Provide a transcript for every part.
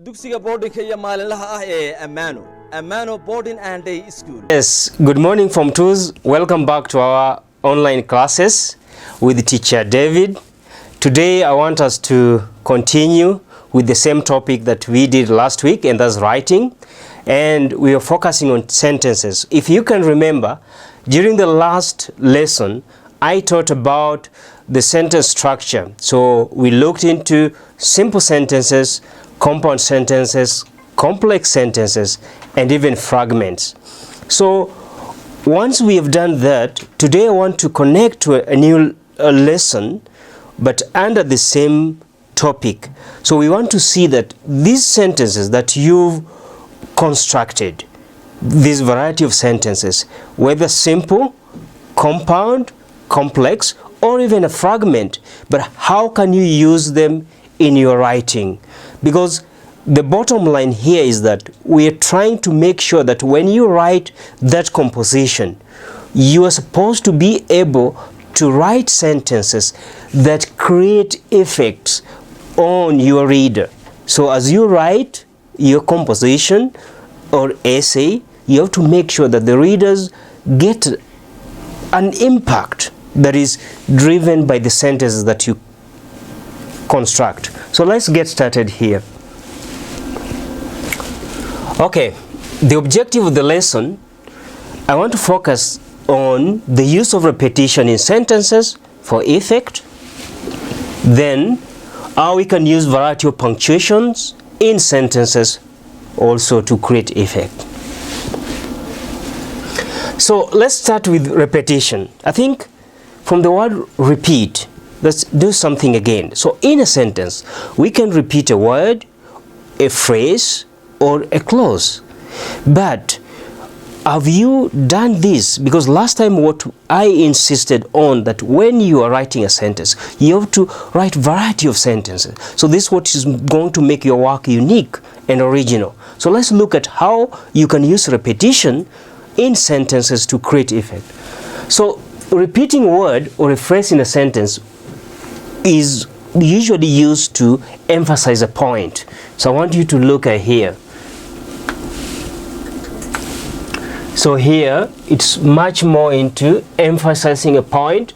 dugsiga boardingka iyo maalinlaha ah ee Amano Boarding and Day School. Yes, good morning Form 2s. Welcome back to our online classes with teacher David. Today I want us to continue with the same topic that we did last week, and that's writing, and we are focusing on sentences. If you can remember, during the last lesson I taught about the sentence structure. So we looked into simple sentences, compound sentences, complex sentences, and even fragments. So once we have done that, today I want to connect to a new lesson, but under the same topic. So we want to see that these sentences that you've constructed, this variety of sentences, whether simple, compound, complex, or even a fragment, but how can you use them in your writing? Because the bottom line here is that we are trying to make sure that when you write that composition, you are supposed to be able to write sentences that create effects on your reader. So as you write your composition or essay, you have to make sure that the readers get an impact that is driven by the sentences that you construct. So let's get started here. Okay, the objective of the lesson, I want to focus on the use of repetition in sentences for effect, then how we can use variety of punctuations in sentences also to create effect. So let's start with repetition. I think from the word repeat, let's do something again. So in a sentence, we can repeat a word, a phrase, or a clause. But have you done this? Because last time what I insisted on, that when you are writing a sentence, you have to write variety of sentences. So this is what is going to make your work unique and original. So let's look at how you can use repetition in sentences to create effect. So repeating a word or a phrase in a sentence is usually used to emphasize a point. So I want you to look at here. So here it's much more into emphasizing a point,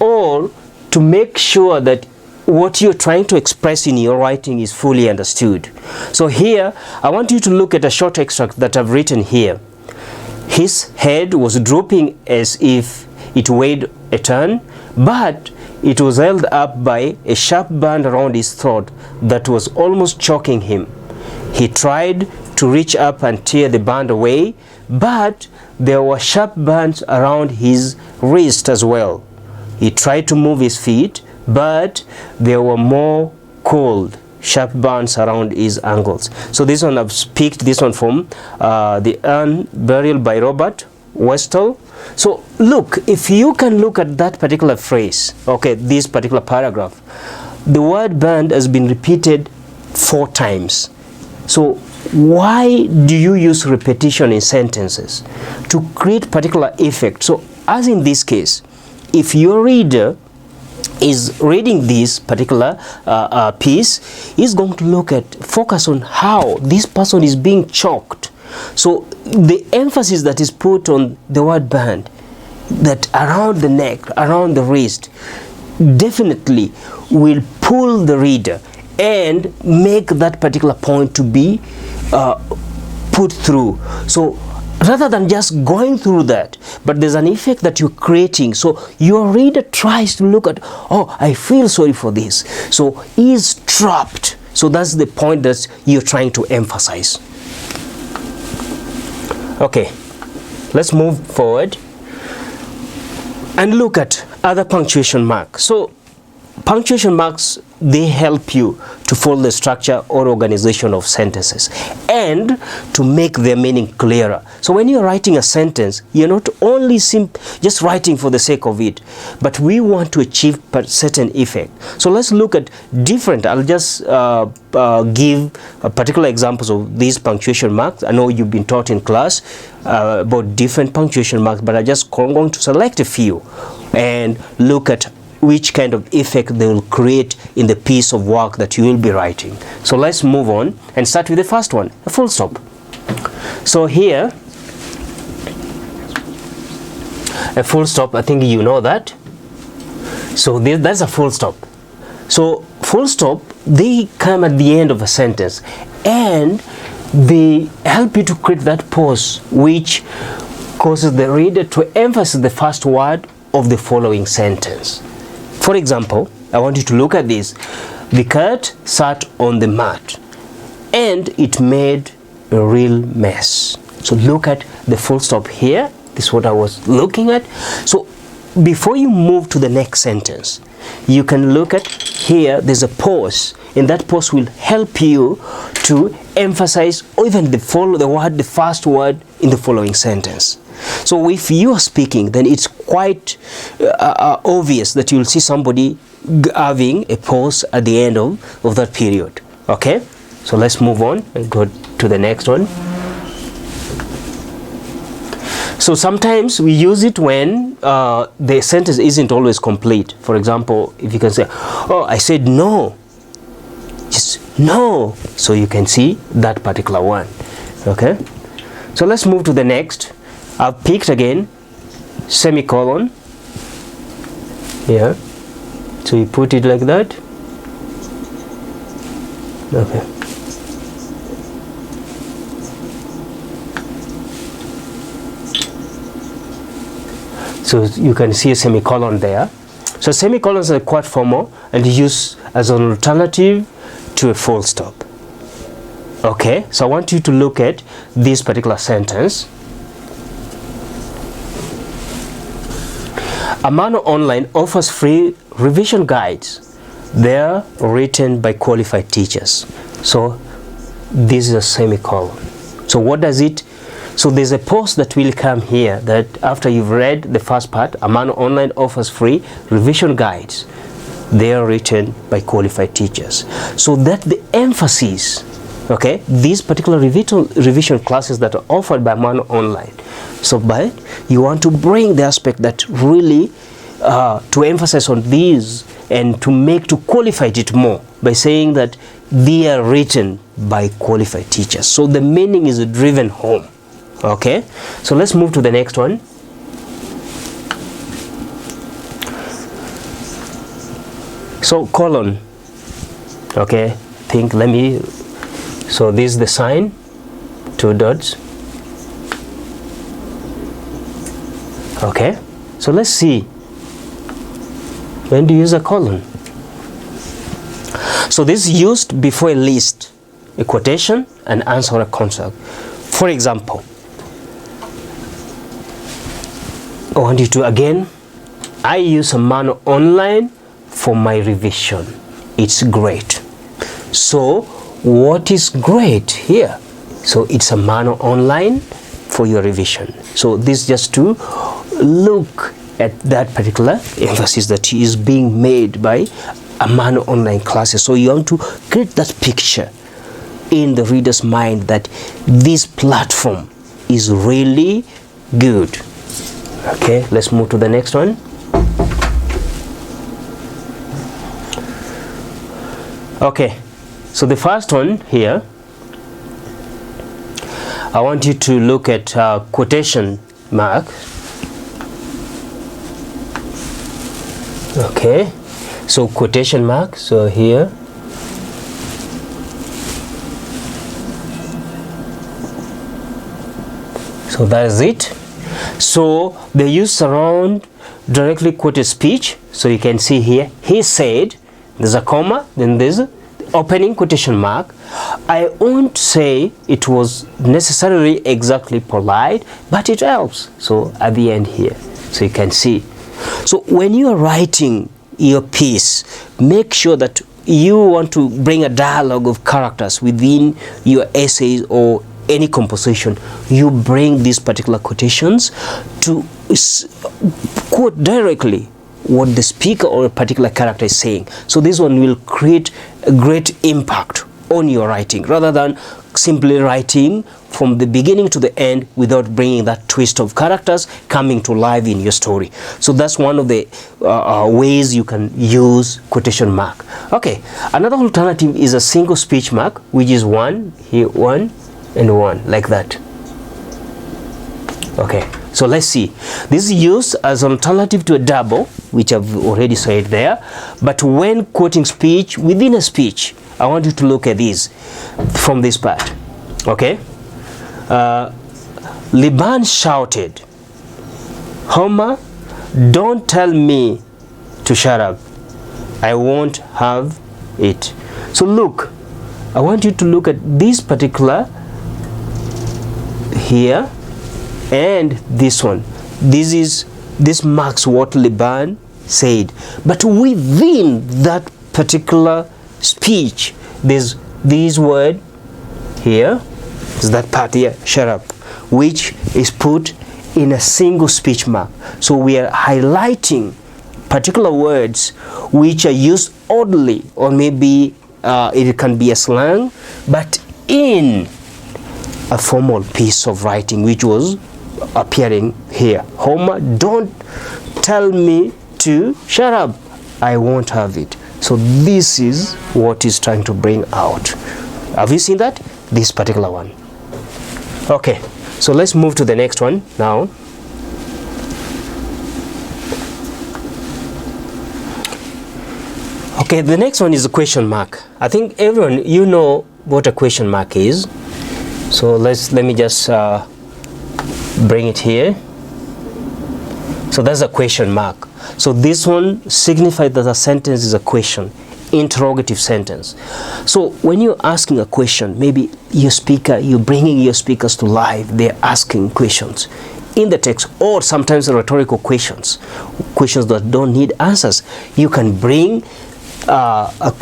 or to make sure that what you're trying to express in your writing is fully understood. So here I want you to look at a short extract that I've written here. His head was drooping as if it weighed a ton, but it was held up by a sharp band around his throat that was almost choking him. He tried to reach up and tear the band away, but there were sharp bands around his wrist as well. He tried to move his feet, but there were more cold, sharp bands around his ankles. So this one, I've picked this one from The Urn Burial by Robert Westall. So look, if you can look at that particular phrase, okay, this particular paragraph, the word band has been repeated 4 times. So why do you use repetition in sentences? To create particular effect. So as in this case, if your reader is reading this particular piece, he's going to focus on how this person is being choked. So the emphasis that is put on the word band, that around the neck, around the wrist, definitely will pull the reader and make that particular point to be put through. So rather than just going through that, but there's an effect that you're creating. So your reader tries to look at, oh, I feel sorry for this. So he's trapped. So that's the point that you're trying to emphasize. Okay, let's move forward and look at other punctuation marks. So punctuation marks, they help you to follow the structure or organization of sentences and to make their meaning clearer. So when you're writing a sentence, you're not only just writing for the sake of it, but we want to achieve a certain effect. So let's look at different, I'll just give particular examples of these punctuation marks. I know you've been taught in class about different punctuation marks, but I'm just going to select a few and look at which kind of effect they will create in the piece of work that you will be writing. So let's move on and start with the first one, a full stop. So here, a full stop, I think you know that. So that's a full stop. So full stop, they come at the end of a sentence and they help you to create that pause which causes the reader to emphasize the first word of the following sentence. For example, I want you to look at this. The cat sat on the mat and it made a real mess. So look at the full stop here. This is what I was looking at. So before you move to the next sentence, you can look at here, there's a pause, and that pause will help you to emphasize or even the first word in the following sentence. So if you are speaking, then it's quite obvious that you'll see somebody having a pause at the end of that period. Okay, so let's move on and go to the next one. So sometimes we use it when the sentence isn't always complete. For example, if you can say, oh, I said no, just no. So you can see that particular one. Okay, so let's move to the next. I've picked again semicolon here. So you put it like that. Okay. So you can see a semicolon there. So semicolons are quite formal and used as an alternative to a full stop. Okay, so I want you to look at this particular sentence. Amano Online offers free revision guides. They are written by qualified teachers. So this is a semicolon. So what does it? So there's a pause that will come here that after you've read the first part, Amano Online offers free revision guides. They are written by qualified teachers. So that the emphasis, okay, these particular revision classes that are offered by Amano Online. So but you want to bring the aspect that really to emphasize on these and to qualify it more by saying that they are written by qualified teachers. So the meaning is driven home. Okay, so let's move to the next one. So colon. Okay, so this is the sign, 2 dots. Okay, so let's see, when do you use a colon? So this is used before a list, a quotation, an answer, or a concept. For example, I want you to again, I use Amano Online for my revision. It's great. So what is great here? So it's Amano Online for your revision. So this just to look at that particular emphasis that is being made by Amano Online classes. So you want to create that picture in the reader's mind that this platform is really good. Okay, let's move to the next one. Okay, so the first one here, I want you to look at quotation mark. Okay, so quotation mark, so here. So that is it. So they use surround directly quoted speech. So you can see here, he said, there's a comma, then there's an opening quotation mark. I won't say it was necessarily exactly polite, but it helps. So at the end here, so you can see. So when you are writing your piece, make sure that you want to bring a dialogue of characters within your essays or any composition. You bring these particular quotations to quote directly what the speaker or a particular character is saying. So this one will create a great impact on your writing, rather than simply writing from the beginning to the end without bringing that twist of characters coming to life in your story. So that's one of the ways you can use quotation mark. Okay, another alternative is a single speech mark, which is one here, one and one, like that. Okay, so let's see. This is used as an alternative to a double, which I've already said there. But when quoting speech within a speech, I want you to look at this from this part. Okay, Liban shouted, Homer, don't tell me to shut up. I won't have it. So look, I want you to look at this particular here and this one. This marks what Liban said. But within that particular speech, there's this word here, is that part here, shut up, which is put in a single speech mark. So we are highlighting particular words which are used oddly, or maybe it can be a slang, but in a formal piece of writing which was appearing here. Homer, don't tell me to shut up. I won't have it. So this is what he's trying to bring out. Have you seen that? This particular one. Okay, so let's move to the next one now. Okay, the next one is a question mark. I think everyone, you know what a question mark is. So let me just bring it here. So that's a question mark. So this one signifies that a sentence is a question, interrogative sentence. So when you're asking a question, maybe you're bringing your speakers to life, they're asking questions in the text, or sometimes rhetorical questions that don't need answers. You can bring a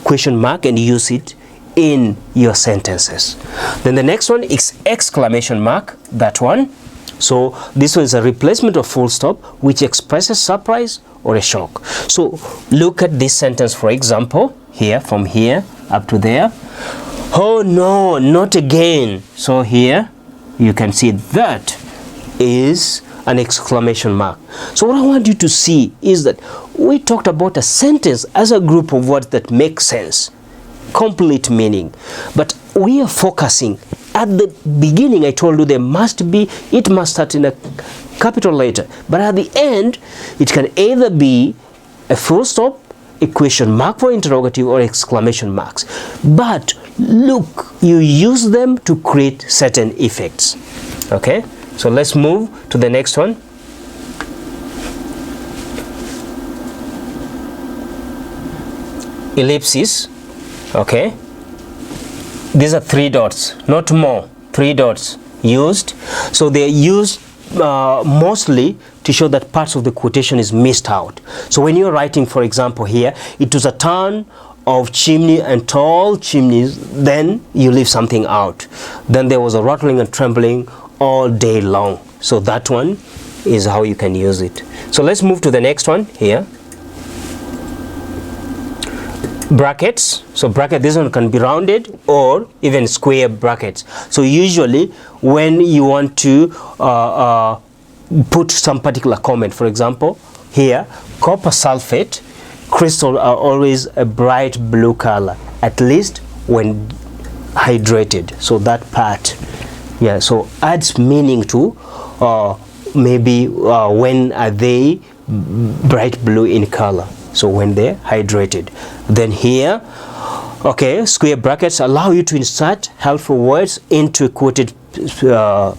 question mark and use it in your sentences. Then the next one is exclamation mark, that one. So this one is a replacement of full stop, which expresses surprise or a shock. So look at this sentence, for example, here, from here up to there. Oh no, not again. So here you can see that is an exclamation mark. So what I want you to see is that we talked about a sentence as a group of words that make sense, complete meaning, but we are focusing at the beginning. I told you it must start in a capital letter, but at the end it can either be a full stop, a question mark for interrogative, or exclamation marks. But look, you use them to create certain effects. Okay, so let's move to the next one. Ellipsis. Okay, these are 3 dots, not more, 3 dots used. So they're used mostly to show that parts of the quotation is missed out. So when you're writing, for example, here, it was a town of chimney and tall chimneys, then you leave something out. Then there was a rattling and trembling all day long. So that one is how you can use it. So let's move to the next one here. Brackets. So bracket, this one can be rounded or even square brackets. So usually when you want to put some particular comment, for example, here, copper sulfate crystals are always a bright blue color, at least when hydrated. So that part, yeah, so adds meaning to maybe when are they bright blue in color. So when they're hydrated. Then here, okay, square brackets allow you to insert helpful words into a quoted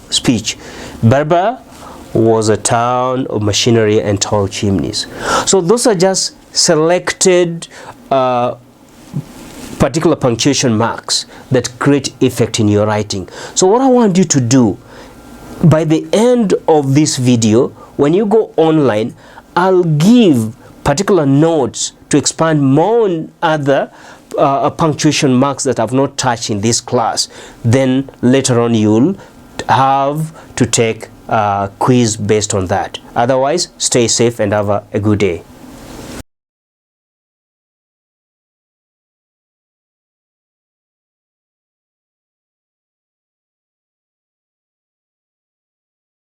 speech. Berber was a town of machinery and tall chimneys. So those are just selected particular punctuation marks that create effect in your writing. So what I want you to do, by the end of this video, when you go online, I'll give particular notes to expand more on other punctuation marks that I've not touched in this class. Then later on you'll have to take a quiz based on that. Otherwise, stay safe and have a good day.